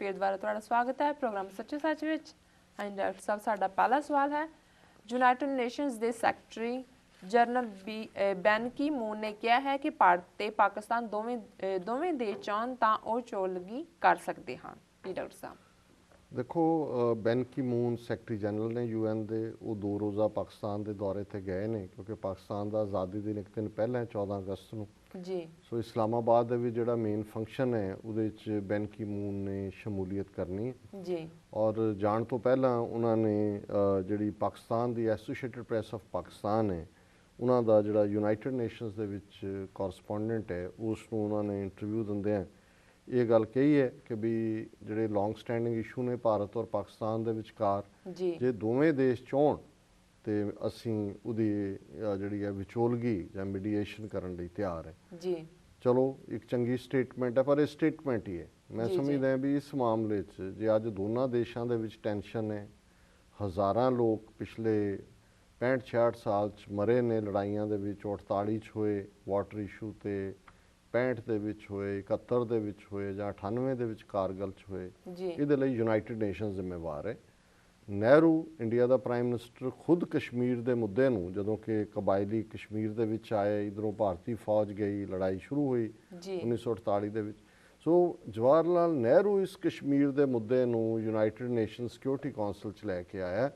ਫਿਰ ਦੁਬਾਰਾ ਤੁਹਾਡਾ ਸਵਾਗਤ ਹੈ ਪ੍ਰੋਗਰਾਮ ਸੱਚੇ ਸੱਚ ਵਿੱਚ। ਹਾਂਜੀ ਡਾਕਟਰ ਸਾਹਿਬ, ਸਾਡਾ ਪਹਿਲਾ ਸਵਾਲ ਹੈ, ਯੂਨਾਈਟਿਡ ਨੇਸ਼ਨਸ ਦੇ ਸੈਕਟਰੀ ਜਨਰਲ ਬੈਨ ਕੀ ਮੂਨ ਨੇ ਕਿਹਾ ਹੈ ਕਿ ਭਾਰਤ ਤੇ ਪਾਕਿਸਤਾਨ ਦੋਵੇਂ ਦੇਸ਼ ਚਾਹੁਣ ਤਾਂ ਉਹ ਚੋਲਗੀ ਕਰ ਸਕਦੇ ਹਨ। ਜੀ ਡਾਕਟਰ ਸਾਹਿਬ। देखो, बैन की मून सैकटरी जनरल ने UN ਦੇ ਉਹ 2 ਰੋਜ਼ਾ ਪਾਕਿਸਤਾਨ ਦੇ ਦੌਰੇ ਤੇ ਗਏ ਨੇ, ਕਿਉਂਕਿ ਪਾਕਿਸਤਾਨ ਦਾ ਆਜ਼ਾਦੀ ਦਿਨ ਇੱਕ ਦਿਨ ਪਹਿਲਾਂ 14 ਅਗਸਤ ਨੂੰ ਜੀ। ਸੋ ਇਸਲਾਮਾਬਾਦ ਦੇ ਵਿੱਚ ਜਿਹੜਾ ਮੇਨ ਫੰਕਸ਼ਨ ਹੈ ਉਹਦੇ ਵਿੱਚ ਬੈਨ ਕੀ ਮੂਨ ਨੇ ਸ਼ਮੂਲੀਅਤ ਕਰਨੀ ਹੈ ਜੀ। ਔਰ ਜਾਣ ਤੋਂ ਪਹਿਲਾਂ ਉਹਨਾਂ ਨੇ ਜਿਹੜੀ ਪਾਕਿਸਤਾਨ ਦੀ ਐਸੋਸੀਏਟਡ ਪ੍ਰੈਸ ਆਫ ਪਾਕਿਸਤਾਨ ਹੈ ਉਹਨਾਂ ਦਾ ਜਿਹੜਾ ਯੂਨਾਈਟਿਡ ਨੇਸ਼ਨਸ ਦੇ ਵਿੱਚ ਕੋਰਸਪੋਂਡੈਂਟ ਹੈ ਉਸ ਨੂੰ ਉਹਨਾਂ ਨੇ ਇੰਟਰਵਿਊ ਦਿੰਦੇ ਆ ਇਹ ਗੱਲ ਕਹੀ ਹੈ ਕਿ ਵੀ ਜਿਹੜੇ ਲੌਂਗ ਸਟੈਂਡਿੰਗ ਇਸ਼ੂ ਨੇ ਭਾਰਤ ਔਰ ਪਾਕਿਸਤਾਨ ਦੇ ਵਿਚਕਾਰ, ਜੇ ਦੋਵੇਂ ਦੇਸ਼ ਚਾਹੁਣ ਤੇ ਅਸੀਂ ਉਹਦੀ ਜਿਹੜੀ ਹੈ ਵਿਚੋਲਗੀ ਜਾਂ ਮੀਡੀਏਸ਼ਨ ਕਰਨ ਲਈ ਤਿਆਰ ਹੈ। ਜੀ ਚਲੋ ਇੱਕ ਚੰਗੀ ਸਟੇਟਮੈਂਟ ਹੈ, ਪਰ ਇਹ ਸਟੇਟਮੈਂਟ ਹੀ ਹੈ। ਮੈਂ ਸਮਝਦਾ ਵੀ ਇਸ ਮਾਮਲੇ 'ਚ ਜੇ ਅੱਜ ਦੋਨਾਂ ਦੇਸ਼ਾਂ ਦੇ ਵਿੱਚ ਟੈਂਸ਼ਨ ਹੈ, ਹਜ਼ਾਰਾਂ ਲੋਕ ਪਿਛਲੇ 65-66 ਸਾਲ 'ਚ ਮਰੇ ਨੇ ਲੜਾਈਆਂ ਦੇ ਵਿੱਚ, 48 'ਚ ਹੋਏ ਵਾਟਰ ਇਸ਼ੂ ਤੇ 65 ਦੇ ਵਿੱਚ ਹੋਏ, 71 ਦੇ ਵਿੱਚ ਹੋਏ ਜਾਂ 98 ਦੇ ਵਿੱਚ ਕਾਰਗਲ 'ਚ ਹੋਏ, ਇਹਦੇ ਲਈ ਯੂਨਾਈਟਿਡ ਨੇਸ਼ਨਸ ਜ਼ਿੰਮੇਵਾਰ ਹੈ। ਨਹਿਰੂ ਇੰਡੀਆ ਦਾ ਪ੍ਰਾਈਮ ਮਿਨਿਸਟਰ ਖੁਦ ਕਸ਼ਮੀਰ ਦੇ ਮੁੱਦੇ ਨੂੰ, ਜਦੋਂ ਕਿ ਕਬਾਇਲੀ ਕਸ਼ਮੀਰ ਦੇ ਵਿੱਚ ਆਏ, ਇੱਧਰੋਂ ਭਾਰਤੀ ਫੌਜ ਗਈ, ਲੜਾਈ ਸ਼ੁਰੂ ਹੋਈ 1948 ਦੇ ਵਿੱਚ, ਸੋ ਜਵਾਹਰ ਲਾਲ ਨਹਿਰੂ ਇਸ ਕਸ਼ਮੀਰ ਦੇ ਮੁੱਦੇ ਨੂੰ ਯੂਨਾਈਟਿਡ ਨੇਸ਼ਨ ਸਿਕਿਉਰਿਟੀ ਕੌਂਸਲ 'ਚ ਲੈ ਕੇ ਆਇਆ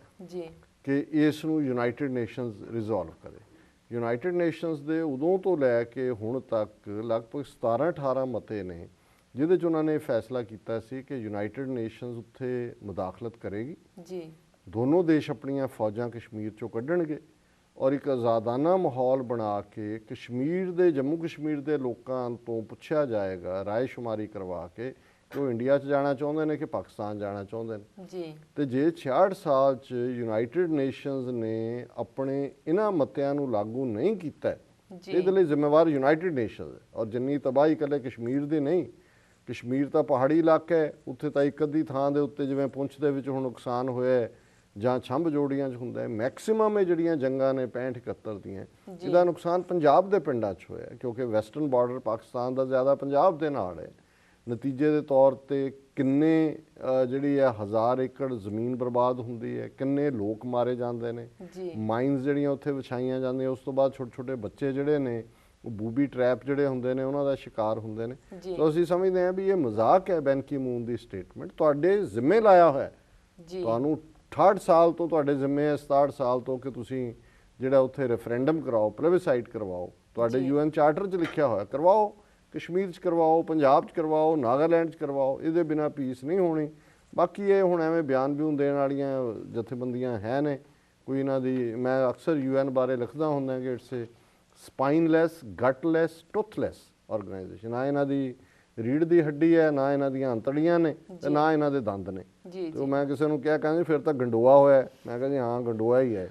ਕਿ ਇਸ ਨੂੰ ਯੂਨਾਈਟਿਡ ਨੇਸ਼ਨਸ ਰਿਜ਼ੋਲਵ ਕਰੇ। ਯੂਨਾਈਟਿਡ ਨੇਸ਼ਨਸ ਦੇ ਉਦੋਂ ਤੋਂ ਲੈ ਕੇ ਹੁਣ ਤੱਕ ਲਗਭਗ 17-18 ਮਤੇ ਨੇ ਜਿਹਦੇ 'ਚ ਉਹਨਾਂ ਨੇ ਫੈਸਲਾ ਕੀਤਾ ਸੀ ਕਿ ਯੂਨਾਈਟਿਡ ਨੇਸ਼ਨਸ ਉੱਥੇ ਮੁਦਾਖਲਤ ਕਰੇਗੀ ਜੀ। ਦੋਨੋਂ ਦੇਸ਼ ਆਪਣੀਆਂ ਫੌਜਾਂ ਕਸ਼ਮੀਰ 'ਚੋਂ ਕੱਢਣਗੇ ਔਰ ਇੱਕ ਆਜ਼ਾਦਾਨਾ ਮਾਹੌਲ ਬਣਾ ਕੇ ਕਸ਼ਮੀਰ ਦੇ, ਜੰਮੂ ਕਸ਼ਮੀਰ ਦੇ ਲੋਕਾਂ ਤੋਂ ਪੁੱਛਿਆ ਜਾਏਗਾ ਰਾਏਸ਼ੁਮਾਰੀ ਕਰਵਾ ਕੇ ਕਿ ਉਹ ਇੰਡੀਆ 'ਚ ਜਾਣਾ ਚਾਹੁੰਦੇ ਨੇ ਕਿ ਪਾਕਿਸਤਾਨ ਜਾਣਾ ਚਾਹੁੰਦੇ ਨੇ ਜੀ। ਤੇ ਜੇ 66 ਸਾਲ 'ਚ ਯੂਨਾਈਟਿਡ ਨੇਸ਼ਨਸ ਨੇ ਆਪਣੇ ਇਹਨਾਂ ਮਤਿਆਂ ਨੂੰ ਲਾਗੂ ਨਹੀਂ ਕੀਤਾ, ਇਹਦੇ ਲਈ ਜ਼ਿੰਮੇਵਾਰ ਯੂਨਾਈਟਿਡ ਨੇਸ਼ਨਸ ਹੈ। ਔਰ ਜਿੰਨੀ ਤਬਾਹੀ ਇਕੱਲੇ ਕਸ਼ਮੀਰ ਦੀ ਨਹੀਂ, ਕਸ਼ਮੀਰ ਤਾਂ ਪਹਾੜੀ ਇਲਾਕਾ ਹੈ, ਉੱਥੇ ਤਾਂ ਇੱਕ ਅੱਧੀ ਥਾਂ ਦੇ ਉੱਤੇ ਜਿਵੇਂ ਪੁੰਛ ਦੇ ਵਿੱਚ ਹੁਣ ਨੁਕਸਾਨ ਹੋਇਆ ਜਾਂ ਛੰਭ ਜੋੜੀਆਂ 'ਚ ਹੁੰਦਾ ਹੈ, ਮੈਕਸੀਮਮ ਇਹ ਜਿਹੜੀਆਂ ਜੰਗਾਂ ਨੇ 65-71 ਦੀਆਂ, ਇਹਦਾ ਨੁਕਸਾਨ ਪੰਜਾਬ ਦੇ ਪਿੰਡਾਂ 'ਚ ਹੋਇਆ ਕਿਉਂਕਿ ਵੈਸਟਰਨ ਬਾਰਡਰ ਪਾਕਿਸਤਾਨ ਦਾ ਜ਼ਿਆਦਾ ਪੰਜਾਬ ਦੇ ਨਾਲ ਹੈ। ਨਤੀਜੇ ਦੇ ਤੌਰ ਤੇ ਕਿੰਨੇ ਜਿਹੜੀ ਹੈ 1000 ਏਕੜ ਜ਼ਮੀਨ ਬਰਬਾਦ ਹੁੰਦੀ ਹੈ, ਕਿੰਨੇ ਲੋਕ ਮਾਰੇ ਜਾਂਦੇ ਨੇ, ਮਾਈਨਸ ਜਿਹੜੀਆਂ ਉੱਥੇ ਵਿਛਾਈਆਂ ਜਾਂਦੀਆਂ, ਉਸ ਤੋਂ ਬਾਅਦ ਛੋਟੇ ਛੋਟੇ ਬੱਚੇ ਜਿਹੜੇ ਨੇ ਉਹ ਬੂਬੀ ਟਰੈਪ ਜਿਹੜੇ ਹੁੰਦੇ ਨੇ ਉਹਨਾਂ ਦਾ ਸ਼ਿਕਾਰ ਹੁੰਦੇ ਨੇ। ਤਾਂ ਅਸੀਂ ਸਮਝਦੇ ਹਾਂ ਵੀ ਇਹ ਮਜ਼ਾਕ ਹੈ ਬੈਨ ਕੀ ਮੂਨ ਦੀ ਸਟੇਟਮੈਂਟ, ਤੁਹਾਡੇ ਜ਼ਿੰਮੇ ਲਾਇਆ ਹੋਇਆ, ਤੁਹਾਨੂੰ 68 ਸਾਲ ਤੋਂ ਤੁਹਾਡੇ ਜ਼ਿੰਮੇ ਹੈ, 67 ਸਾਲ ਤੋਂ ਕਿ ਤੁਸੀਂ ਜਿਹੜਾ ਉੱਥੇ ਰੈਫਰੈਂਡਮ ਕਰਾਓ, ਪਲੇਬਿਸਾਈਟ ਕਰਵਾਓ, ਤੁਹਾਡੇ UN ਚਾਰਟਰ 'ਚ ਲਿਖਿਆ ਹੋਇਆ, ਕਰਵਾਓ, ਕਸ਼ਮੀਰ 'ਚ ਕਰਵਾਓ, ਪੰਜਾਬ 'ਚ ਕਰਵਾਓ, ਨਾਗਾਲੈਂਡ 'ਚ ਕਰਵਾਓ, ਇਹਦੇ ਬਿਨਾਂ ਪੀਸ ਨਹੀਂ ਹੋਣੀ। ਬਾਕੀ ਇਹ ਹੁਣ ਐਵੇਂ ਬਿਆਨ ਬਿਊਨ ਦੇਣ ਵਾਲੀਆਂ ਜਥੇਬੰਦੀਆਂ ਹੈ ਨੇ, ਕੋਈ ਇਹਨਾਂ ਦੀ, ਮੈਂ ਅਕਸਰ UN ਬਾਰੇ ਲਿਖਦਾ ਹੁੰਦਾ ਕਿ ਇਟਸ ਏ ਸਪਾਈਨਲੈਸ, ਗਟਲੈਸ, ਟੁੱਥਲੈਸ ਆਰਗੇਨਾਈਜੇਸ਼ਨ। ਨਾ ਇਹਨਾਂ ਦੀ ਰੀੜ ਦੀ ਹੱਡੀ ਹੈ, ਨਾ ਇਹਨਾਂ ਦੀਆਂ ਅੰਤੜੀਆਂ ਨੇ ਤੇ ਨਾ ਇਹਨਾਂ ਦੇ ਦੰਦ ਨੇ। ਤੇ ਮੈਂ ਕਿਸੇ ਨੂੰ ਕਿਹਾ, ਕਹਿੰਦੇ ਫਿਰ ਤਾਂ ਗੰਡੋਆ ਹੋਇਆ, ਮੈਂ ਕਿਹਾ ਜੀ ਹਾਂ ਗੰਡੋਆ ਹੀ ਹੈ,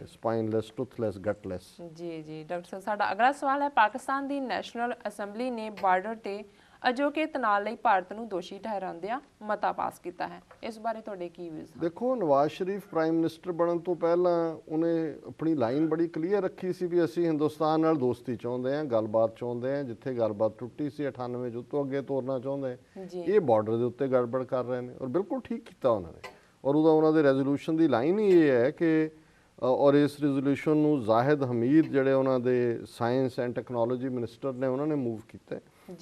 ਸਪਾਈਨਲੈਸ, ਟੁੱਥਲੈਸ, ਗਟਲੈਸ। ਜੀ ਜੀ ਡਾਕਟਰ ਸਾਹਿਬ, ਸਾਡਾ ਅਗਲਾ ਸਵਾਲ ਹੈ, ਪਾਕਿਸਤਾਨ ਦੀ ਨੈਸ਼ਨਲ ਅਸੈਂਬਲੀ ਨੇ ਬਾਰਡਰ ਤੇ ਅਜੋਕੇ ਤਣਾਅ ਲਈ ਭਾਰਤ ਨੂੰ ਦੋਸ਼ੀ ਠਹਿਰਾਉਂਦਿਆਂ ਮਤਾ ਪਾਸ ਕੀਤਾ ਹੈ, ਇਸ ਬਾਰੇ ਤੁਹਾਡੇ ਕੀ ਵਿਊਜ਼ ਹਨ? ਦੇਖੋ, ਨਵਾਜ਼ ਸ਼ਰੀਫ ਪ੍ਰਾਈਮ ਮਿਨਿਸਟਰ ਬਣਨ ਤੋਂ ਪਹਿਲਾਂ ਉਹਨੇ ਆਪਣੀ ਲਾਈਨ ਬੜੀ ਕਲੀਅਰ ਰੱਖੀ ਸੀ ਵੀ ਅਸੀਂ ਹਿੰਦੁਸਤਾਨ ਨਾਲ ਦੋਸਤੀ ਚਾਹੁੰਦੇ ਹਾਂ, ਗੱਲਬਾਤ ਚਾਹੁੰਦੇ ਹਾਂ, ਜਿੱਥੇ ਗੱਲਬਾਤ ਟੁੱਟੀ ਸੀ 98 'ਚ ਉੱਤੋਂ ਅੱਗੇ ਤੋਰਨਾ ਚਾਹੁੰਦੇ ਹਾਂ। ਇਹ ਬਾਰਡਰ ਦੇ ਉੱਤੇ ਗੜਬੜ ਕਰ ਰਹੇ ਨੇ ਔਰ ਬਿਲਕੁਲ ਠੀਕ ਕੀਤਾ ਉਹਨਾਂ ਨੇ, ਔਰ ਉਹਦਾ ਉਹਨਾਂ ਦੇ ਰੈਜ਼ੋਲੂਸ਼ਨ ਦੀ ਲਾਈਨ ਹੀ ਇਹ ਹੈ ਕਿ ਔਰ ਇਸ ਰੈਜ਼ੋਲੂਸ਼ਨ ਨੂੰ ਜ਼ਾਹਿਦ ਹਮੀਦ ਜਿਹੜੇ ਉਹਨਾਂ ਦੇ ਸਾਇੰਸ ਐਂਡ ਟੈਕਨੋਲੋਜੀ ਮਿਨਿਸਟਰ ਨੇ ਉਹਨਾਂ ਨੇ ਮੂਵ ਕੀਤਾ।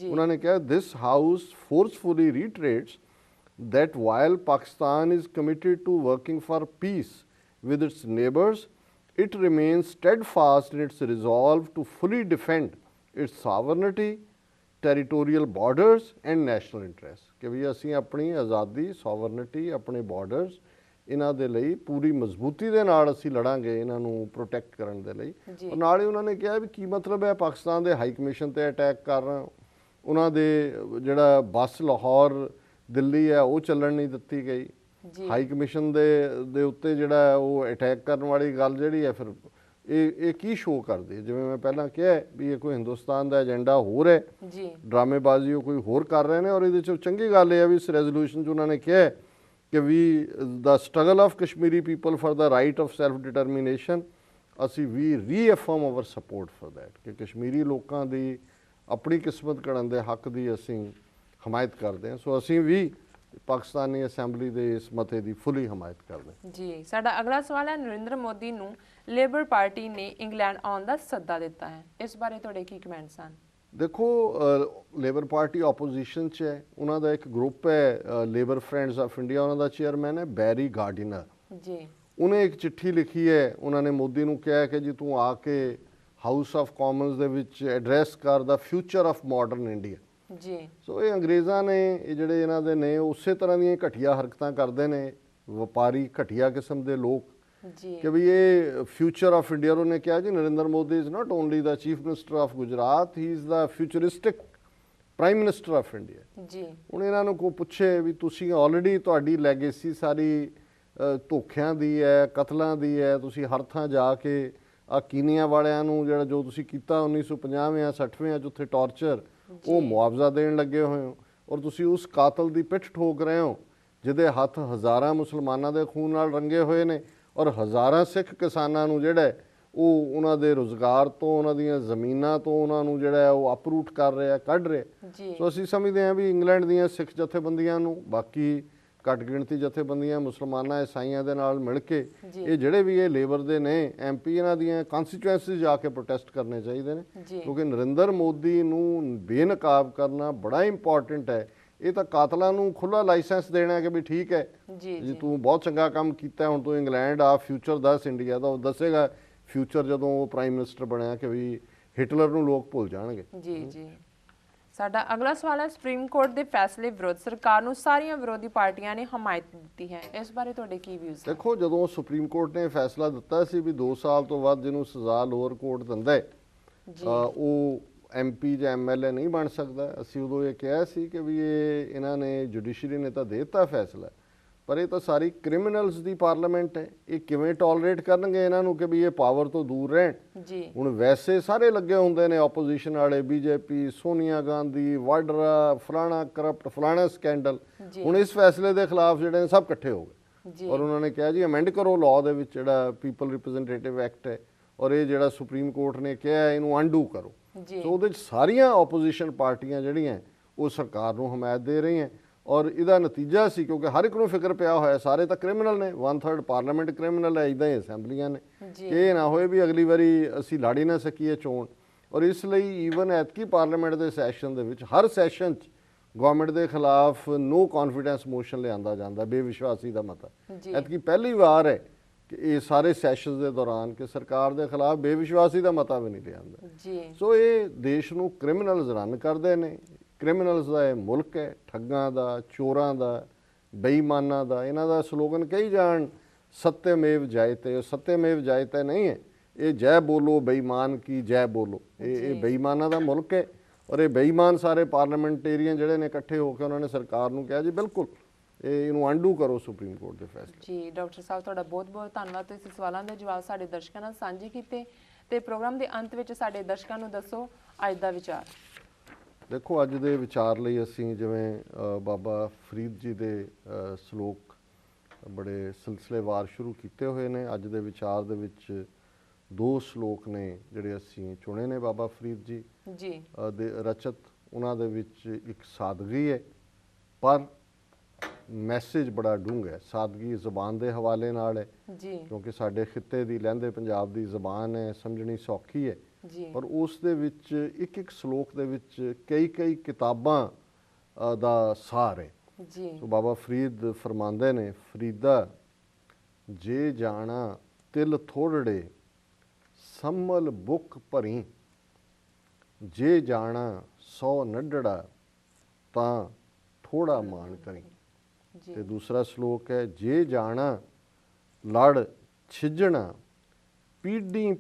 ਉਹਨਾਂ ਨੇ ਕਿਹਾ, this house forcefully reiterates that while Pakistan is committed to working for peace with its neighbors, it remains steadfast in its resolve to fully defend its sovereignty, territorial borders and national interests। कि भी ਅਸੀਂ ਆਪਣੀ ਆਜ਼ਾਦੀ, sovereignty, ਆਪਣੇ borders ਇਹਨਾਂ ਦੇ ਲਈ ਪੂਰੀ ਮਜ਼ਬੂਤੀ ਦੇ ਨਾਲ ਅਸੀਂ ਲੜਾਂਗੇ ਇਹਨਾਂ ਨੂੰ ਪ੍ਰੋਟੈਕਟ ਕਰਨ ਦੇ ਲਈ। ਔਰ ਨਾਲ ਹੀ ਉਹਨਾਂ ਨੇ ਕਿਹਾ ਵੀ ਕੀ ਮਤਲਬ ਹੈ ਪਾਕਿਸਤਾਨ ਦੇ ਹਾਈ ਕਮਿਸ਼ਨ ਤੇ ਅਟੈਕ ਕਰਨਾ, ਉਹਨਾਂ ਦੇ ਜਿਹੜਾ ਬੱਸ ਲਾਹੌਰ ਦਿੱਲੀ ਹੈ ਉਹ ਚੱਲਣ ਨਹੀਂ ਦਿੱਤੀ ਗਈ, ਹਾਈ ਕਮਿਸ਼ਨ ਦੇ ਉੱਤੇ ਜਿਹੜਾ ਉਹ ਅਟੈਕ ਕਰਨ ਵਾਲੀ ਗੱਲ ਜਿਹੜੀ ਹੈ, ਫਿਰ ਇਹ ਕੀ ਸ਼ੋਅ ਕਰਦੀ ਹੈ? ਜਿਵੇਂ ਮੈਂ ਪਹਿਲਾਂ ਕਿਹਾ ਵੀ ਇਹ ਕੋਈ ਹਿੰਦੁਸਤਾਨ ਦਾ ਏਜੰਡਾ ਹੋਰ ਹੈ, ਡਰਾਮੇਬਾਜ਼ੀ ਉਹ ਕੋਈ ਹੋਰ ਕਰ ਰਹੇ ਨੇ। ਔਰ ਇਹਦੇ 'ਚ ਚੰਗੀ ਗੱਲ ਇਹ ਹੈ ਵੀ ਇਸ ਰੈਜ਼ੋਲੂਸ਼ਨ 'ਚ ਉਹਨਾਂ ਨੇ ਕਿਹਾ ਕਿ we the struggle of Kashmiri people for the right of self determination, ਅਸੀਂ ਵੀ reaffirm our support for that ਕਿ ਕਸ਼ਮੀਰੀ ਲੋਕਾਂ ਦੀ ਆਪਣੀ ਕਿਸਮਤ ਘੜਨ ਦੇ ਹੱਕ ਦੀ ਅਸੀਂ ਹਮਾਇਤ ਕਰਦੇ ਹਾਂ। ਸੋ ਅਸੀਂ ਵੀ ਪਾਕਿਸਤਾਨੀ ਅਸੈਂਬਲੀ ਦੇ ਇਸ ਮਤੇ ਦੀ ਫੁੱਲੀ ਹਮਾਇਤ ਕਰਦੇ। ਜੀ ਸਾਡਾ ਅਗਲਾ ਸਵਾਲ ਹੈ, ਨਰਿੰਦਰ ਮੋਦੀ ਨੂੰ ਲੇਬਰ ਪਾਰਟੀ ਨੇ ਇੰਗਲੈਂਡ ਆਉਣ ਦਾ ਸੱਦਾ ਦਿੱਤਾ ਹੈ, ਇਸ ਬਾਰੇ ਤੁਹਾਡੇ ਕੀ ਕਮੈਂਟਸ ਹਨ? ਦੇਖੋ, ਲੇਬਰ ਪਾਰਟੀ ਆਪੋਜੀਸ਼ਨ 'ਚ ਹੈ, ਉਹਨਾਂ ਦਾ ਇੱਕ ਗਰੁੱਪ ਹੈ ਲੇਬਰ ਫਰੈਂਡਸ ਆਫ ਇੰਡੀਆ, ਉਹਨਾਂ ਦਾ ਚੇਅਰਮੈਨ ਹੈ ਬੈਰੀ ਗਾਰਡਨਰ। ਜੀ ਉਹਨੇ ਇੱਕ ਚਿੱਠੀ ਲਿਖੀ ਹੈ, ਉਹਨਾਂ ਨੇ ਮੋਦੀ ਨੂੰ ਕਿਹਾ ਕਿ ਜੀ ਤੂੰ ਆ ਕੇ ਹਾਊਸ ਆਫ ਕਾਮਨਸ ਦੇ ਵਿੱਚ ਐਡਰੈਸ ਕਰ ਦਾ ਫਿਊਚਰ ਆਫ ਮਾਡਰਨ ਇੰਡੀਆ। ਜੀ ਸੋ ਇਹ ਅੰਗਰੇਜ਼ਾਂ ਨੇ, ਇਹ ਜਿਹੜੇ ਇਹਨਾਂ ਦੇ ਨੇ ਉਸੇ ਤਰ੍ਹਾਂ ਦੀਆਂ ਘਟੀਆ ਹਰਕਤਾਂ ਕਰਦੇ ਨੇ, ਵਪਾਰੀ ਘਟੀਆ ਕਿਸਮ ਦੇ ਲੋਕ, ਜੀ ਕਿ ਵੀ ਇਹ ਫਿਊਚਰ ਆਫ ਇੰਡੀਆ। ਉਹਨੇ ਕਿਹਾ ਜੀ Narendra Modi is not only the chief minister of Gujarat, he is the futuristic prime minister of India. ਜੀ ਹੁਣ ਇਹਨਾਂ ਨੂੰ ਕੋ ਪੁੱਛੇ ਵੀ ਤੁਸੀਂ ਆਲਰੇਡੀ ਤੁਹਾਡੀ ਲੈਗੇਸੀ ਸਾਰੀ ਧੋਖਿਆਂ ਦੀ ਹੈ, ਕਤਲਾਂ ਦੀ ਹੈ, ਤੁਸੀਂ ਹਰ ਥਾਂ ਜਾ ਕੇ ਆ ਕੀਨੀਆ ਵਾਲਿਆਂ ਨੂੰ ਜਿਹੜਾ ਜੋ ਤੁਸੀਂ ਕੀਤਾ 1950 ਜਾਂ 60 'ਚ ਉੱਥੇ ਟਾਰਚਰ, ਉਹ ਮੁਆਵਜ਼ਾ ਦੇਣ ਲੱਗੇ ਹੋਏ ਹੋ, ਔਰ ਤੁਸੀਂ ਉਸ ਕਾਤਲ ਦੀ ਪਿੱਠ ਠੋਕ ਰਹੇ ਹੋ ਜਿਹਦੇ ਹੱਥ ਹਜ਼ਾਰਾਂ ਮੁਸਲਮਾਨਾਂ ਦੇ ਖੂਨ ਨਾਲ ਰੰਗੇ ਹੋਏ ਨੇ, ਔਰ ਹਜ਼ਾਰਾਂ ਸਿੱਖ ਕਿਸਾਨਾਂ ਨੂੰ ਜਿਹੜਾ ਉਹ ਉਹਨਾਂ ਦੇ ਰੁਜ਼ਗਾਰ ਤੋਂ, ਉਹਨਾਂ ਦੀਆਂ ਜ਼ਮੀਨਾਂ ਤੋਂ ਉਹਨਾਂ ਨੂੰ ਜਿਹੜਾ ਉਹ ਅਪਰੂਟ ਕਰ ਰਿਹਾ, ਕੱਢ ਰਿਹਾ। ਸੋ ਅਸੀਂ ਸਮਝਦੇ ਹਾਂ ਵੀ ਇੰਗਲੈਂਡ ਦੀਆਂ ਸਿੱਖ ਜਥੇਬੰਦੀਆਂ ਨੂੰ, ਬਾਕੀ ਘੱਟ ਗਿਣਤੀ ਜਥੇਬੰਦੀਆਂ ਮੁਸਲਮਾਨਾਂ ਈਸਾਈਆਂ ਦੇ ਨਾਲ ਮਿਲ ਕੇ ਇਹ ਜਿਹੜੇ ਵੀ ਇਹ ਲੇਬਰ ਦੇ ਨੇ ਐਮਪੀ, ਇਹਨਾਂ ਦੀਆਂ ਕਨਸਟੀਟੂਐਂਸੀਜ਼ ਜਾ ਕੇ ਪ੍ਰੋਟੈਸਟ ਕਰਨੇ ਚਾਹੀਦੇ ਨੇ, ਕਿਉਂਕਿ ਨਰਿੰਦਰ ਮੋਦੀ ਨੂੰ ਬੇਨਕਾਬ ਕਰਨਾ ਬੜਾ ਇੰਪੋਰਟੈਂਟ ਹੈ। ਇਹ ਤਾਂ ਕਾਤਲਾਂ ਨੂੰ ਖੁੱਲ੍ਹਾ ਲਾਇਸੈਂਸ ਦੇਣਾ ਕਿ ਵੀ ਠੀਕ ਹੈ ਜੀ ਤੂੰ ਬਹੁਤ ਚੰਗਾ ਕੰਮ ਕੀਤਾ, ਹੁਣ ਤੂੰ ਇੰਗਲੈਂਡ ਆ, ਫਿਊਚਰ ਦੱਸ ਇੰਡੀਆ ਦਾ। ਉਹ ਦੱਸੇਗਾ ਫਿਊਚਰ ਜਦੋਂ ਉਹ ਪ੍ਰਾਈਮ ਮਿਨਿਸਟਰ ਬਣਿਆ ਕਿ ਵੀ ਹਿਟਲਰ ਨੂੰ ਲੋਕ ਭੁੱਲ ਜਾਣਗੇ। ਜੀ ਸਾਡਾ ਅਗਲਾ ਸਵਾਲ ਹੈ, ਸੁਪਰੀਮ ਕੋਰਟ ਦੇ ਫੈਸਲੇ ਵਿਰੁੱਧ ਸਰਕਾਰ ਨੂੰ ਸਾਰੀਆਂ ਵਿਰੋਧੀ ਪਾਰਟੀਆਂ ਨੇ ਹਮਾਇਤ ਦਿੱਤੀ ਹੈ, ਇਸ ਬਾਰੇ ਤੁਹਾਡੇ ਕੀ ਵਿਊਜ਼ ਹਨ? ਦੇਖੋ, ਜਦੋਂ ਸੁਪਰੀਮ ਕੋਰਟ ਨੇ ਫੈਸਲਾ ਦਿੱਤਾ ਸੀ ਵੀ 2 ਸਾਲ ਤੋਂ ਵੱਧ ਜਿਹਨੂੰ ਸਜ਼ਾ ਲੋਅਰ ਕੋਰਟ ਦਿੰਦਾ ਹੈ ਉਹ ਐਮਪੀ ਜਾਂ ਐਮਐਲਏ ਨਹੀਂ ਬਣ ਸਕਦਾ, ਅਸੀਂ ਉਦੋਂ ਇਹ ਕਿਹਾ ਸੀ ਕਿ ਵੀ ਇਹ ਇਹਨਾਂ ਨੇ ਜੁਡੀਸ਼ਰੀ ਨੇ ਤਾਂ ਦੇ ਦਿੱਤਾ ਫੈਸਲਾ, ਪਰ ਇਹ ਤਾਂ ਸਾਰੀ ਕ੍ਰਿਮੀਨਲਸ ਦੀ ਪਾਰਲੀਮੈਂਟ ਹੈ, ਇਹ ਕਿਵੇਂ ਟੋਲਰੇਟ ਕਰਨਗੇ ਇਹਨਾਂ ਨੂੰ ਕਿ ਵੀ ਇਹ ਪਾਵਰ ਤੋਂ ਦੂਰ ਰਹਿਣ। ਹੁਣ ਵੈਸੇ ਸਾਰੇ ਲੱਗੇ ਹੁੰਦੇ ਨੇ ਆਪੋਜੀਸ਼ਨ ਵਾਲੇ, ਬੀਜੇਪੀ, ਸੋਨੀਆ ਗਾਂਧੀ, ਵਾਡਰਾ, ਫਲਾਣਾ ਕਰਪਟ, ਫਲਾਣਾ ਸਕੈਂਡਲ। ਹੁਣ ਇਸ ਫੈਸਲੇ ਦੇ ਖਿਲਾਫ ਜਿਹੜੇ ਨੇ ਸਭ ਇਕੱਠੇ ਹੋ ਗਏ ਔਰ ਉਹਨਾਂ ਨੇ ਕਿਹਾ ਜੀ ਅਮੈਂਡ ਕਰੋ ਲਾਅ ਦੇ ਵਿੱਚ ਜਿਹੜਾ ਪੀਪਲ ਰਿਪਰੈਜ਼ੈਂਟੇਟਿਵ ਐਕਟ ਹੈ, ਔਰ ਇਹ ਜਿਹੜਾ ਸੁਪਰੀਮ ਕੋਰਟ ਨੇ ਕਿਹਾ ਇਹਨੂੰ ਅਨਡੂ ਕਰੋ। ਸੋ ਉਹਦੇ 'ਚ ਸਾਰੀਆਂ ਆਪੋਜੀਸ਼ਨ ਪਾਰਟੀਆਂ ਜਿਹੜੀਆਂ ਉਹ ਸਰਕਾਰ ਨੂੰ ਹਮਾਇਤ ਦੇ ਰਹੀਆਂ, ਔਰ ਇਹਦਾ ਨਤੀਜਾ ਸੀ ਕਿਉਂਕਿ ਹਰ ਇੱਕ ਨੂੰ ਫਿਕਰ ਪਿਆ ਹੋਇਆ, ਸਾਰੇ ਤਾਂ ਕ੍ਰਿਮੀਨਲ ਨੇ, 1/3 ਪਾਰਲੀਮੈਂਟ ਕ੍ਰਿਮੀਨਲ ਹੈ, ਇੱਦਾਂ ਹੀ ਅਸੈਂਬਲੀਆਂ ਨੇ, ਇਹ ਨਾ ਹੋਏ ਵੀ ਅਗਲੀ ਵਾਰੀ ਅਸੀਂ ਲੜ ਹੀ ਨਾ ਸਕੀਏ ਚੋਣ। ਔਰ ਇਸ ਲਈ ਈਵਨ ਐਤਕੀ ਪਾਰਲੀਮੈਂਟ ਦੇ ਸੈਸ਼ਨ ਦੇ ਵਿੱਚ ਹਰ ਸੈਸ਼ਨ 'ਚ ਗਵਰਨਮੈਂਟ ਦੇ ਖਿਲਾਫ ਨੋ ਕੌਨਫੀਡੈਂਸ ਮੋਸ਼ਨ ਲਿਆਂਦਾ ਜਾਂਦਾ, ਬੇਵਿਸ਼ਵਾਸੀ ਦਾ ਮਤਾ। ਐਤਕੀ ਪਹਿਲੀ ਵਾਰ ਹੈ ਕਿ ਇਹ ਸਾਰੇ ਸੈਸ਼ਨਸ ਦੇ ਦੌਰਾਨ ਕਿ ਸਰਕਾਰ ਦੇ ਖਿਲਾਫ ਬੇਵਿਸ਼ਵਾਸੀ ਦਾ ਮਤਾ ਵੀ ਨਹੀਂ ਲਿਆਂਦਾ। ਸੋ ਇਹ ਦੇਸ਼ ਨੂੰ ਕ੍ਰਿਮੀਨਲਸ ਰਨ ਕਰਦੇ ਨੇ, ਕ੍ਰਿਮੀਨਲਸ ਦਾ ਇਹ ਮੁਲਕ ਹੈ, ਠੱਗਾਂ ਦਾ, ਚੋਰਾਂ ਦਾ, ਬੇਈਮਾਨਾਂ ਦਾ। ਇਹਨਾਂ ਦਾ ਸਲੋਗਨ ਕਹੀ ਜਾਣ ਸੱਤਿਅਮੇਵ ਜਯਤੇ, ਸੱਤਿਅਮੇਵ ਜਯਤੇ ਨਹੀਂ ਹੈ, ਇਹ ਜੈ ਬੋਲੋ ਬੇਈਮਾਨ ਕੀ ਜੈ ਬੋਲੋ। ਇਹ ਬੇਈਮਾਨਾਂ ਦਾ ਮੁਲਕ ਹੈ, ਔਰ ਇਹ ਬੇਈਮਾਨ ਸਾਰੇ ਪਾਰਲੀਮੈਂਟੇਰੀਅਨ ਜਿਹੜੇ ਨੇ ਇਕੱਠੇ ਹੋ ਕੇ ਉਹਨਾਂ ਨੇ ਸਰਕਾਰ ਨੂੰ ਕਿਹਾ ਜੀ ਬਿਲਕੁਲ ਇਹਨੂੰ ਅਨਡੂ ਕਰੋ ਸੁਪਰੀਮ ਕੋਰਟ ਦੇ ਫੈਸਲੇ। ਜੀ ਡਾਕਟਰ ਸਾਹਿਬ, ਤੁਹਾਡਾ ਬਹੁਤ ਬਹੁਤ ਧੰਨਵਾਦ, ਤੁਸੀਂ ਸਵਾਲਾਂ ਦੇ ਜਵਾਬ ਸਾਡੇ ਦਰਸ਼ਕਾਂ ਨਾਲ ਸਾਂਝੇ ਕੀਤੇ, ਤੇ ਪ੍ਰੋਗਰਾਮ ਦੇ ਅੰਤ ਵਿੱਚ ਸਾਡੇ ਦਰਸ਼ਕਾਂ ਨੂੰ ਦੱਸੋ ਅੱਜ ਦਾ ਵਿਚਾਰ। ਦੇਖੋ, ਅੱਜ ਦੇ ਵਿਚਾਰ ਲਈ ਅਸੀਂ ਜਿਵੇਂ ਬਾਬਾ ਫਰੀਦ ਜੀ ਦੇ ਸ਼ਲੋਕ ਬੜੇ ਸਿਲਸਿਲੇਵਾਰ ਸ਼ੁਰੂ ਕੀਤੇ ਹੋਏ ਨੇ, ਅੱਜ ਦੇ ਵਿਚਾਰ ਦੇ ਵਿੱਚ 2 ਸ਼ਲੋਕ ਨੇ ਜਿਹੜੇ ਅਸੀਂ ਚੁਣੇ ਨੇ ਬਾਬਾ ਫਰੀਦ ਜੀ ਦੇ ਰਚਤ। ਉਹਨਾਂ ਦੇ ਵਿੱਚ ਇੱਕ ਸਾਦਗੀ ਹੈ ਪਰ ਮੈਸੇਜ ਬੜਾ ਡੂੰਘਾ ਹੈ। ਸਾਦਗੀ ਜ਼ੁਬਾਨ ਦੇ ਹਵਾਲੇ ਨਾਲ ਹੈ ਕਿਉਂਕਿ ਸਾਡੇ ਖਿੱਤੇ ਦੀ, ਲਹਿੰਦੇ ਪੰਜਾਬ ਦੀ ਜ਼ੁਬਾਨ ਹੈ, ਸਮਝਣੀ ਸੌਖੀ ਹੈ, ਪਰ ਉਸ ਦੇ ਵਿੱਚ ਇੱਕ ਸ਼ਲੋਕ ਦੇ ਵਿੱਚ ਕਈ ਕਿਤਾਬਾਂ ਦਾ ਸਾਰ ਹੈ। ਸੋ ਬਾਬਾ ਫਰੀਦ ਫਰਮਾਉਂਦੇ ਨੇ, ਫਰੀਦਾ ਜੇ ਜਾਣਾ ਤਿਲ ਥੋੜੜੇ ਸੰਮਲ ਬੁੱਕ ਭਰੀ, ਜੇ ਜਾਣਾ 100 ਨੱਡੜਾ ਤਾਂ ਥੋੜਾ ਮਾਣ ਕਰੀ। ਤੇ ਦੂਸਰਾ ਸ਼ਲੋਕ ਹੈ, ਜੇ ਜਾਣਾ ਲੜ ਛਿਜਣਾ ਪੀੜੀ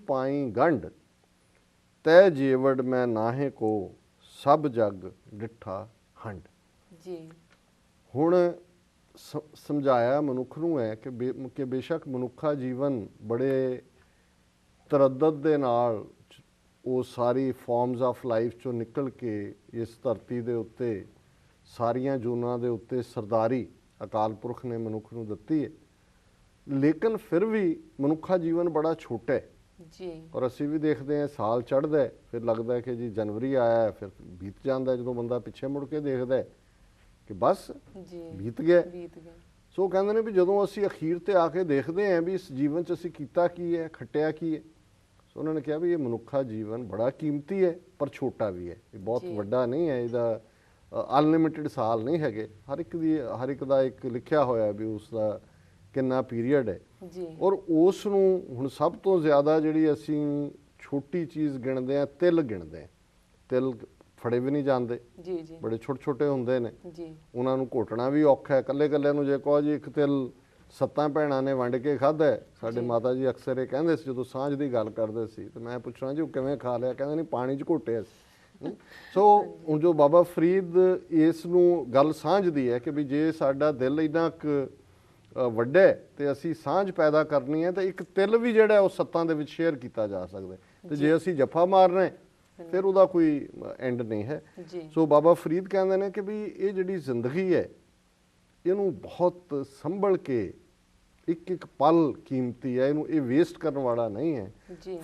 ਪਾਈ ਗੰਢ, ਤੈ ਜੇਵੜ ਮੈਂ ਨਾਹੇ ਕੋ ਸਭ ਜਗ ਡਿੱਠਾ ਹੰਡ। ਹੁਣ ਸਮਝਾਇਆ ਮਨੁੱਖ ਨੂੰ ਹੈ ਕਿ ਬੇਸ਼ੱਕ ਮਨੁੱਖਾ ਜੀਵਨ ਬੜੇ ਤਰੱਦਦ ਦੇ ਨਾਲ ਉਹ ਸਾਰੀ ਫਾਰਮਸ ਆਫ ਲਾਈਫ ਚੋਂ ਨਿਕਲ ਕੇ ਇਸ ਧਰਤੀ ਦੇ ਉੱਤੇ ਸਾਰੀਆਂ ਜੂਨਾਂ ਦੇ ਉੱਤੇ ਸਰਦਾਰੀ ਅਕਾਲ ਪੁਰਖ ਨੇ ਮਨੁੱਖ ਨੂੰ ਦਿੱਤੀ ਹੈ, ਲੇਕਿਨ ਫਿਰ ਵੀ ਮਨੁੱਖਾ ਜੀਵਨ ਬੜਾ ਛੋਟਾ ਹੈ ਔਰ ਅਸੀਂ ਵੀ ਦੇਖਦੇ ਹਾਂ ਸਾਲ ਚੜ੍ਹਦਾ ਫਿਰ ਲੱਗਦਾ ਕਿ ਜੀ ਜਨਵਰੀ ਆਇਆ, ਫਿਰ ਬੀਤ ਜਾਂਦਾ ਜਦੋਂ ਬੰਦਾ ਪਿੱਛੇ ਮੁੜ ਕੇ ਦੇਖਦਾ ਕਿ ਬਸ ਜੀ ਬੀਤ ਗਿਆ। ਬੀਤ ਗਏ। ਸੋ ਕਹਿੰਦੇ ਨੇ ਵੀ ਜਦੋਂ ਅਸੀਂ ਅਖੀਰ ਤੇ ਆ ਕੇ ਦੇਖਦੇ ਹਾਂ ਵੀ ਇਸ ਜੀਵਨ 'ਚ ਅਸੀਂ ਕੀਤਾ ਕੀ ਹੈ, ਖੱਟਿਆ ਕੀ ਹੈ, ਸੋ ਉਹਨਾਂ ਨੇ ਕਿਹਾ ਵੀ ਇਹ ਮਨੁੱਖਾ ਜੀਵਨ ਬੜਾ ਕੀਮਤੀ ਹੈ ਪਰ ਛੋਟਾ ਵੀ ਹੈ, ਇਹ ਬਹੁਤ ਵੱਡਾ ਨਹੀਂ ਹੈ, ਇਹਦਾ ਅਨਲਿਮਿਟਿਡ ਸਾਲ ਨਹੀਂ ਹੈਗੇ, ਹਰ ਇੱਕ ਦਾ ਇੱਕ ਲਿਖਿਆ ਹੋਇਆ ਵੀ ਉਸ ਦਾ ਕਿੰਨਾ ਪੀਰੀਅਡ ਹੈ ਜੀ। ਔਰ ਉਸ ਨੂੰ ਹੁਣ ਸਭ ਤੋਂ ਜ਼ਿਆਦਾ ਜਿਹੜੀ ਅਸੀਂ ਛੋਟੀ ਚੀਜ਼ ਗਿਣਦੇ ਆ, ਤਿਲ ਗਿਣਦੇ ਆ। ਤਿਲ ਫੜੇ ਵੀ ਨਹੀਂ ਜਾਂਦੇ, ਜੀ ਜੀ ਬੜੇ ਛੋਟੇ ਛੋਟੇ ਹੁੰਦੇ ਨੇ, ਜੀ ਉਹਨਾਂ ਨੂੰ ਘੋਟਣਾ ਵੀ ਔਖਾ ਹੈ। ਇਕੱਲੇ ਇਕੱਲੇ ਨੂੰ ਜੇ ਕਹੋ ਜੀ ਇੱਕ ਤਿਲ 7 ਭੈਣਾਂ ਨੇ ਵੰਡ ਕੇ ਖਾਧਾ, ਸਾਡੇ ਮਾਤਾ ਜੀ ਅਕਸਰ ਇਹ ਕਹਿੰਦੇ ਸੀ ਜਦੋਂ ਸਾਂਝ ਦੀ ਗੱਲ ਕਰਦੇ ਸੀ, ਤੇ ਮੈਂ ਪੁੱਛਣਾ ਜੀ ਉਹ ਕਿਵੇਂ ਖਾ ਲਿਆ, ਕਹਿੰਦੇ ਨਹੀਂ ਪਾਣੀ 'ਚ ਘੋਟਿਆ ਸੀ। ਸੋ ਹੁਣ ਜੋ ਬਾਬਾ ਫਰੀਦ ਇਸ ਨੂੰ ਗੱਲ ਸਾਂਝਦੀ ਹੈ ਕਿ ਵੀ ਜੇ ਸਾਡਾ ਦਿਲ ਇੰਨਾ ਕੁ ਵੱਡਾ ਹੈ ਤੇ ਅਸੀਂ ਸਾਂਝ ਪੈਦਾ ਕਰਨੀ ਹੈ ਤਾਂ ਇੱਕ ਤਿਲ ਵੀ ਜਿਹੜਾ ਉਹ 7 ਦੇ ਵਿੱਚ ਸ਼ੇਅਰ ਕੀਤਾ ਜਾ ਸਕਦਾ, ਤੇ ਜੇ ਅਸੀਂ ਜੱਫਾ ਮਾਰਨਾ ਹੈ ਫਿਰ ਉਹਦਾ ਕੋਈ ਐਂਡ ਨਹੀਂ ਹੈ। ਸੋ ਬਾਬਾ ਫਰੀਦ ਕਹਿੰਦੇ ਨੇ ਕਿ ਵੀ ਇਹ ਜਿਹੜੀ ਜ਼ਿੰਦਗੀ ਹੈ ਇਹਨੂੰ ਬਹੁਤ ਸੰਭਲ ਕੇ, ਇੱਕ ਇੱਕ ਪਲ ਕੀਮਤੀ ਹੈ, ਇਹਨੂੰ ਇਹ ਵੇਸਟ ਕਰਨ ਵਾਲਾ ਨਹੀਂ ਹੈ।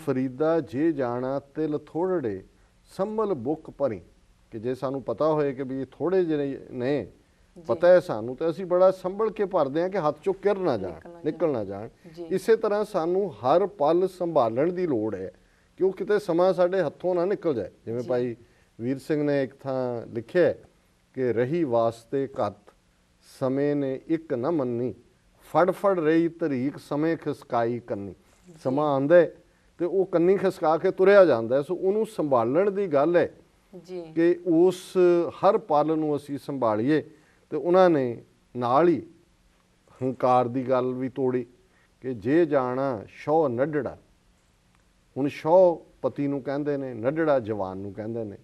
ਫਰੀਦਾ ਜੇ ਜਾਣਾ ਤਿਲ ਥੋੜੜੇ ਸੰਭਲ ਬੁੱਕ ਭਰੀ, ਕਿ ਜੇ ਸਾਨੂੰ ਪਤਾ ਹੋਏ ਕਿ ਵੀ ਇਹ ਥੋੜੇ ਜਿਹੇ ਨੇ, ਪਤਾ ਹੈ ਸਾਨੂੰ, ਤੇ ਅਸੀਂ ਬੜਾ ਸੰਭਲ ਕੇ ਭਰਦੇ ਹਾਂ ਕਿ ਹੱਥ ਚੋਂ ਕਿਰ ਨਾ ਜਾਣ, ਨਿਕਲ ਨਾ ਜਾਣ। ਇਸੇ ਤਰ੍ਹਾਂ ਸਾਨੂੰ ਹਰ ਪਲ ਸੰਭਾਲਣ ਦੀ ਲੋੜ ਹੈ ਕਿ ਉਹ ਕਿਤੇ ਸਮਾਂ ਸਾਡੇ ਹੱਥੋਂ ਨਾ ਨਿਕਲ ਜਾਏ। ਜਿਵੇਂ ਭਾਈ ਵੀਰ ਸਿੰਘ ਨੇ ਇੱਕ ਥਾਂ ਲਿਖਿਆ ਕਿ ਰਹੀ ਵਾਸਤੇ ਘੱਤ ਸਮੇਂ ਨੇ ਇੱਕ ਨਾ ਮੰਨੀ, ਫੜ ਫੜ ਰਹੀ ਤਰੀਕ ਸਮੇਂ ਖਿਸਕਾਈ ਕੰਨੀ। ਸਮਾਂ ਆਉਂਦਾ ਤੇ ਉਹ ਕੰਨੀ ਖਿਸਕਾ ਕੇ ਤੁਰਿਆ ਜਾਂਦਾ, ਸੋ ਉਹਨੂੰ ਸੰਭਾਲਣ ਦੀ ਗੱਲ ਹੈ ਕਿ ਉਸ ਹਰ ਪਲ ਨੂੰ ਅਸੀਂ ਸੰਭਾਲੀਏ। ਤੇ ਉਹਨਾਂ ਨੇ ਨਾਲ ਹੀ ਹੰਕਾਰ ਦੀ ਗੱਲ ਵੀ ਤੋੜੀ ਕਿ ਜੇ ਜਾਣਾ ਸ਼ੌ ਨੱਢੜਾ, ਹੁਣ ਸ਼ੌ ਪਤੀ ਨੂੰ ਕਹਿੰਦੇ ਨੇ, ਨੱਢੜਾ ਜਵਾਨ ਨੂੰ ਕਹਿੰਦੇ ਨੇ,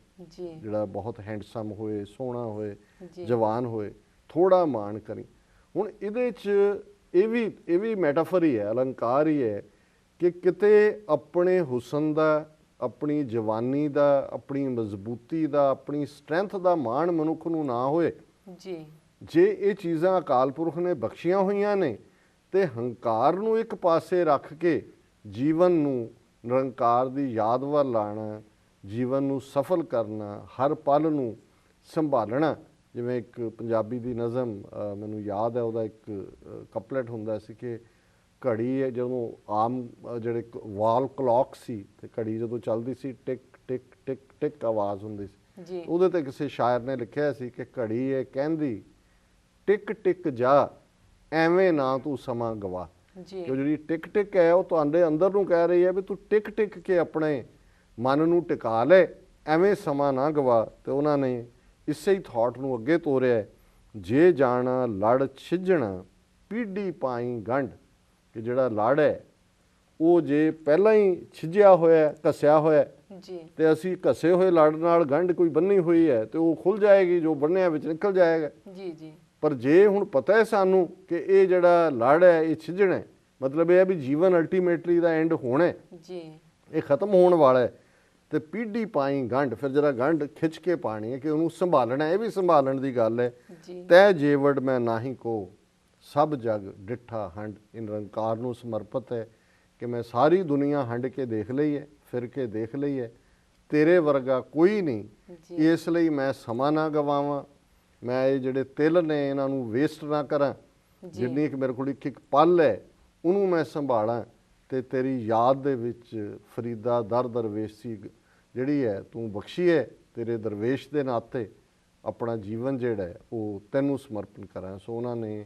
ਜਿਹੜਾ ਬਹੁਤ ਹੈਂਡਸਮ ਹੋਏ, ਸੋਹਣਾ ਹੋਏ, ਜਵਾਨ ਹੋਏ, ਥੋੜਾ ਮਾਣ ਕਰੀ। ਹੁਣ ਇਹਦੇ 'ਚ ਇਹ ਵੀ ਮੈਟਾਫਰ ਹੀ ਹੈ, ਅਲੰਕਾਰ ਹੀ ਹੈ ਕਿ ਕਿਤੇ ਆਪਣੇ ਹੁਸਨ ਦਾ, ਆਪਣੀ ਜਵਾਨੀ ਦਾ, ਆਪਣੀ ਮਜ਼ਬੂਤੀ ਦਾ, ਆਪਣੀ ਸਟਰੈਂਥ ਦਾ ਮਾਣ ਮਨੁੱਖ ਨੂੰ ਨਾ ਹੋਏ। ਜੇ ਇਹ ਚੀਜ਼ਾਂ ਅਕਾਲ ਪੁਰਖ ਨੇ ਬਖਸ਼ੀਆਂ ਹੋਈਆਂ ਨੇ ਤੇ ਹੰਕਾਰ ਨੂੰ ਇੱਕ ਪਾਸੇ ਰੱਖ ਕੇ ਜੀਵਨ ਨੂੰ ਨਿਰੰਕਾਰ ਦੀ ਯਾਦ ਵੱਲ ਲਾਣਾ, ਜੀਵਨ ਨੂੰ ਸਫਲ ਕਰਨਾ, ਹਰ ਪਲ ਨੂੰ ਸੰਭਾਲਣਾ। ਜਿਵੇਂ ਇੱਕ ਪੰਜਾਬੀ ਦੀ ਨਜ਼ਮ ਮੈਨੂੰ ਯਾਦ ਹੈ, ਉਹਦਾ ਇੱਕ ਕਪਲੇਟ ਹੁੰਦਾ ਸੀ ਕਿ ਘੜੀ ਹੈ, ਜਦੋਂ ਆਮ ਜਿਹੜੇ ਵਾਲ ਕਲੌਕ ਸੀ ਤੇ ਘੜੀ ਜਦੋਂ ਚੱਲਦੀ ਸੀ, ਟਿਕ ਟਿਕ ਟਿਕ ਟਿਕ ਆਵਾਜ਼ ਹੁੰਦੀ ਸੀ। ਉਹਦੇ ਤੇ ਕਿਸੇ ਸ਼ਾਇਰ ਨੇ ਲਿਖਿਆ ਸੀ ਕਿ ਘੜੀ ਇਹ ਕਹਿੰਦੀ ਟਿਕ ਟਿਕ ਜਾ, ਐਵੇਂ ਨਾ ਤੂੰ ਸਮਾਂ ਗਵਾ। ਕਿ ਜਿਹੜੀ ਟਿਕ ਟਿਕ ਹੈ ਉਹ ਤੁਹਾਡੇ ਅੰਦਰ ਨੂੰ ਕਹਿ ਰਹੀ ਹੈ ਵੀ ਤੂੰ ਟਿਕ ਟਿਕ ਕੇ ਆਪਣੇ ਮਨ ਨੂੰ ਟਿਕਾ ਲੈ, ਐਵੇਂ ਸਮਾਂ ਨਾ ਗਵਾ। ਤੇ ਉਹਨਾਂ ਨੇ ਇਸੇ ਹੀ ਥਾਟ ਨੂੰ ਅੱਗੇ ਤੋਰਿਆ, ਜੇ ਜਾਣਾ ਲੜ ਛਿੱਝਣਾ ਪੀੜੀ ਪਾਈ ਗੰਢ, ਕਿ ਜਿਹੜਾ ਲੜ ਹੈ ਉਹ ਜੇ ਪਹਿਲਾਂ ਹੀ ਛਿੱਝਿਆ ਹੋਇਆ, ਘਸਿਆ ਹੋਇਆ, ਤੇ ਅਸੀਂ ਘਸੇ ਹੋਏ ਲੜ ਨਾਲ ਗੰਢ ਕੋਈ ਬੰਨੀ ਹੋਈ ਹੈ ਤੇ ਉਹ ਖੁੱਲ ਜਾਏਗੀ, ਜੋ ਬੰਨਿਆ ਵਿੱਚ ਨਿਕਲ ਜਾਏਗਾ। ਪਰ ਜੇ ਹੁਣ ਪਤਾ ਹੈ ਸਾਨੂੰ ਕਿ ਇਹ ਜਿਹੜਾ ਲੜ ਹੈ ਇਹ ਛਿੱਝਣਾ, ਮਤਲਬ ਇਹ ਹੈ ਵੀ ਜੀਵਨ ਅਲਟੀਮੇਟਲੀ ਦਾ ਐਂਡ ਹੋਣਾ, ਇਹ ਖਤਮ ਹੋਣ ਵਾਲਾ ਹੈ, ਤੇ ਪੀੜੀ ਪਾਈ ਗੰਢ, ਫਿਰ ਜਿਹੜਾ ਗੰਢ ਖਿੱਚ ਕੇ ਪਾਣੀ ਹੈ ਕਿ ਉਹਨੂੰ ਸੰਭਾਲਣਾ। ਇਹ ਵੀ ਸੰਭਾਲਣ ਦੀ ਗੱਲ ਹੈ। ਤੈ ਜੇਵੜ ਮੈਂ ਨਾਹੀ ਕੋ ਸਭ ਜਗ ਡਿੱਠਾ ਹੰਡ, ਇਹ ਨਿਰੰਕਾਰ ਨੂੰ ਸਮਰਪਿਤ ਹੈ ਕਿ ਮੈਂ ਸਾਰੀ ਦੁਨੀਆ ਹੰਡ ਕੇ ਦੇਖ ਲਈ ਹੈ, ਫਿਰ ਕੇ ਦੇਖ ਲਈ ਹੈ, ਤੇਰੇ ਵਰਗਾ ਕੋਈ ਨਹੀਂ, ਇਸ ਲਈ ਮੈਂ ਸਮਾਂ ਨਾ ਗਵਾਵਾਂ, ਮੈਂ ਇਹ ਜਿਹੜੇ ਤਿਲ ਨੇ ਇਹਨਾਂ ਨੂੰ ਵੇਸਟ ਨਾ ਕਰਾਂ, ਜਿੰਨੀ ਕਿ ਮੇਰੇ ਕੋਲ ਇੱਕ ਇੱਕ ਪਲ ਹੈ ਉਹਨੂੰ ਮੈਂ ਸੰਭਾਲਾਂ, ਤੇ ਤੇਰੀ ਯਾਦ ਦੇ ਵਿੱਚ ਫਰੀਦਾ ਦਰ ਦਰਵੇਸ਼ੀ ਜਿਹੜੀ ਹੈ ਤੂੰ ਬਖਸ਼ੀ ਹੈ, ਤੇਰੇ ਦਰਵੇਸ਼ ਦੇ ਨਾਤੇ ਆਪਣਾ ਜੀਵਨ ਜਿਹੜਾ ਹੈ ਉਹ ਤੈਨੂੰ ਸਮਰਪਣ ਕਰਾਂ। ਸੋ ਉਹਨਾਂ ਨੇ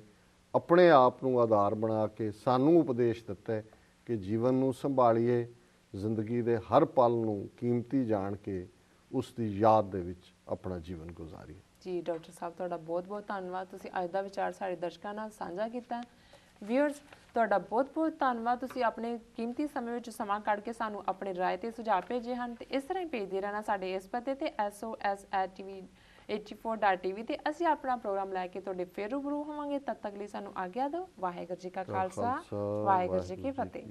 ਆਪਣੇ ਆਪ ਨੂੰ ਆਧਾਰ ਬਣਾ ਕੇ ਸਾਨੂੰ ਉਪਦੇਸ਼ ਦਿੱਤਾ ਕਿ ਜੀਵਨ ਨੂੰ ਸੰਭਾਲੀਏ, ਜ਼ਿੰਦਗੀ ਦੇ ਹਰ ਪਲ ਨੂੰ ਕੀਮਤੀ ਜਾਣ ਕੇ ਉਸ ਦੀ ਯਾਦ ਦੇ ਵਿੱਚ ਆਪਣਾ ਜੀਵਨ ਗੁਜ਼ਾਰੀਏ। ਜੀ ਡਾਕਟਰ ਸਾਹਿਬ, ਤੁਹਾਡਾ ਬਹੁਤ ਬਹੁਤ ਧੰਨਵਾਦ, ਤੁਸੀਂ ਅੱਜ ਦਾ ਵਿਚਾਰ ਸਾਡੇ ਦਰਸ਼ਕਾਂ ਨਾਲ ਸਾਂਝਾ ਕੀਤਾ। ਵਿਊਅਰਸ, ਤੁਹਾਡਾ ਬਹੁਤ ਬਹੁਤ ਧੰਨਵਾਦ, ਤੁਸੀਂ ਆਪਣੇ ਕੀਮਤੀ ਸਮੇਂ ਵਿੱਚ ਸਮਾਂ ਕੱਢ ਕੇ ਸਾਨੂੰ ਆਪਣੇ ਰਾਏ ਤੇ ਸੁਝਾਅ ਭੇਜੇ ਹਨ, ਤੇ ਇਸ ਤਰ੍ਹਾਂ ਹੀ ਭੇਜਦੇ ਰਹਿਣਾ ਸਾਡੇ ਇਸ ਪਤੇ ਤੇ sos@tv84.tv ਤੇ ਅਸੀਂ ਆਪਣਾ ਪ੍ਰੋਗਰਾਮ ਲੈ ਕੇ ਤੁਹਾਡੇ ਫਿਰ ਰੂਬਰੂ ਹੋਵਾਂਗੇ। ਤਦ ਤੱਕ ਲਈ ਸਾਨੂੰ ਆਗਿਆ ਦਿਓ। ਵਾਹਿਗੁਰੂ ਜੀ ਕਾ ਖਾਲਸਾ, ਵਾਹਿਗੁਰੂ ਜੀ ਕੀ ਫਤਿਹ।